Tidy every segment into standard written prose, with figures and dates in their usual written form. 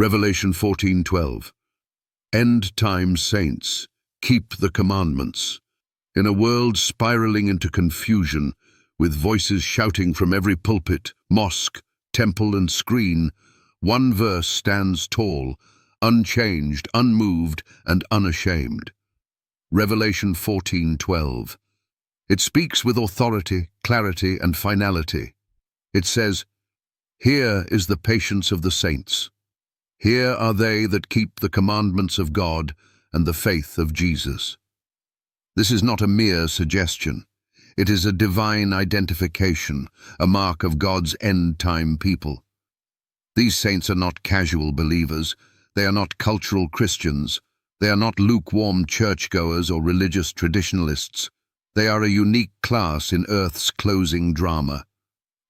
Revelation 14:12. End-time saints, keep the commandments. In a world spiraling into confusion, with voices shouting from every pulpit, mosque, temple and screen, one verse stands tall, unchanged, unmoved, and unashamed. Revelation 14:12. It speaks with authority, clarity, and finality. It says, "Here is the patience of the saints. Here are they that keep the commandments of God and the faith of Jesus." This is not a mere suggestion. It is a divine identification, a mark of God's end-time people. These saints are not casual believers. They are not cultural Christians. They are not lukewarm churchgoers or religious traditionalists. They are a unique class in Earth's closing drama.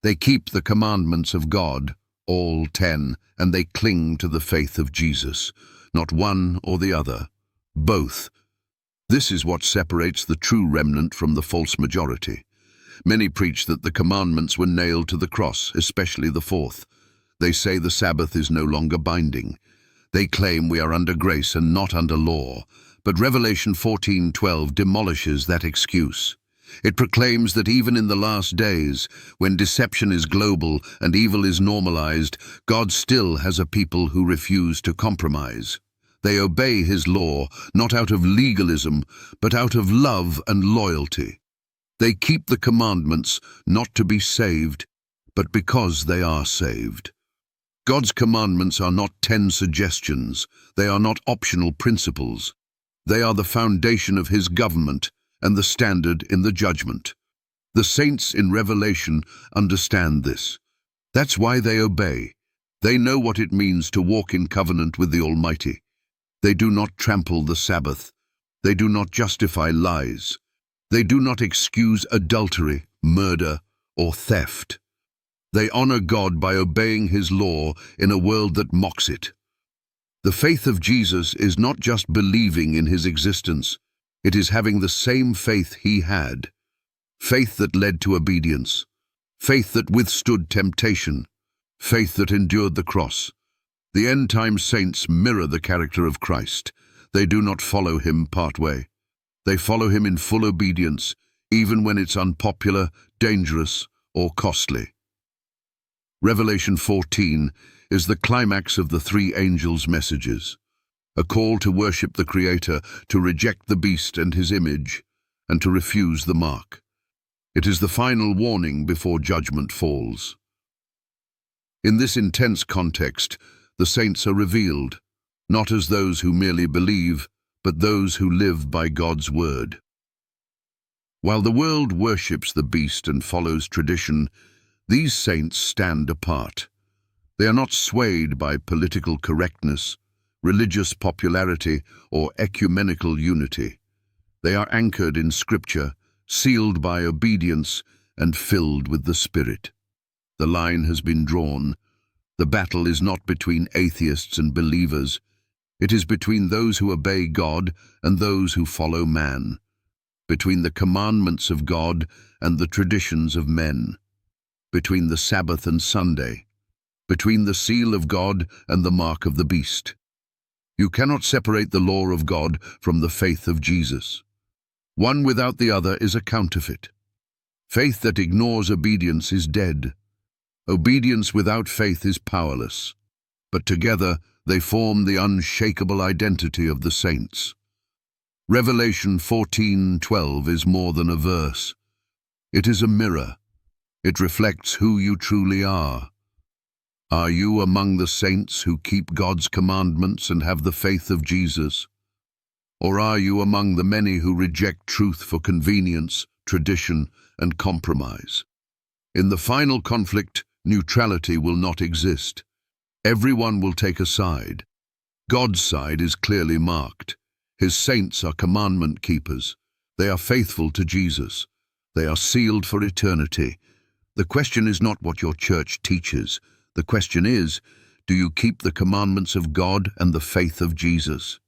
They keep the commandments of God, all 10, and they cling to the faith of Jesus. Not one or the other, both. This is what separates the true remnant from the false majority. Many preach that the commandments were nailed to the cross, especially the fourth. They say the Sabbath is no longer binding. They claim we are under grace and not under law. But Revelation 14:12 demolishes that excuse. It proclaims that even in the last days, when deception is global and evil is normalized, God still has a people who refuse to compromise. They obey His law, not out of legalism, but out of love and loyalty. They keep the commandments not to be saved, but because they are saved. God's commandments are not 10 suggestions. They are not optional principles. They are the foundation of His government and the standard in the judgment. The saints in Revelation understand this. That's why they obey. They know what it means to walk in covenant with the Almighty. They do not trample the Sabbath. They do not justify lies. They do not excuse adultery, murder, or theft. They honor God by obeying His law in a world that mocks it. The faith of Jesus is not just believing in His existence. It is having the same faith He had. Faith that led to obedience. Faith that withstood temptation. Faith that endured the cross. The end-time saints mirror the character of Christ. They do not follow Him partway. They follow Him in full obedience, even when it's unpopular, dangerous, or costly. Revelation 14 is the climax of the three angels' messages, a call to worship the Creator, to reject the beast and his image, and to refuse the mark. It is the final warning before judgment falls. In this intense context, the saints are revealed, not as those who merely believe, but those who live by God's word. While the world worships the beast and follows tradition, these saints stand apart. They are not swayed by political correctness, religious popularity, or ecumenical unity. They are anchored in Scripture, sealed by obedience, and filled with the Spirit. The line has been drawn. The battle is not between atheists and believers. It is between those who obey God and those who follow man, between the commandments of God and the traditions of men, between the Sabbath and Sunday, between the seal of God and the mark of the beast. You cannot separate the law of God from the faith of Jesus. One without the other is a counterfeit. Faith that ignores obedience is dead. Obedience without faith is powerless. But together they form the unshakable identity of the saints. Revelation 14:12 is more than a verse. It is a mirror. It reflects who you truly are. Are you among the saints who keep God's commandments and have the faith of Jesus? Or are you among the many who reject truth for convenience, tradition, and compromise? In the final conflict, neutrality will not exist. Everyone will take a side. God's side is clearly marked. His saints are commandment keepers. They are faithful to Jesus. They are sealed for eternity. The question is not what your church teaches. The question is, do you keep the commandments of God and the faith of Jesus?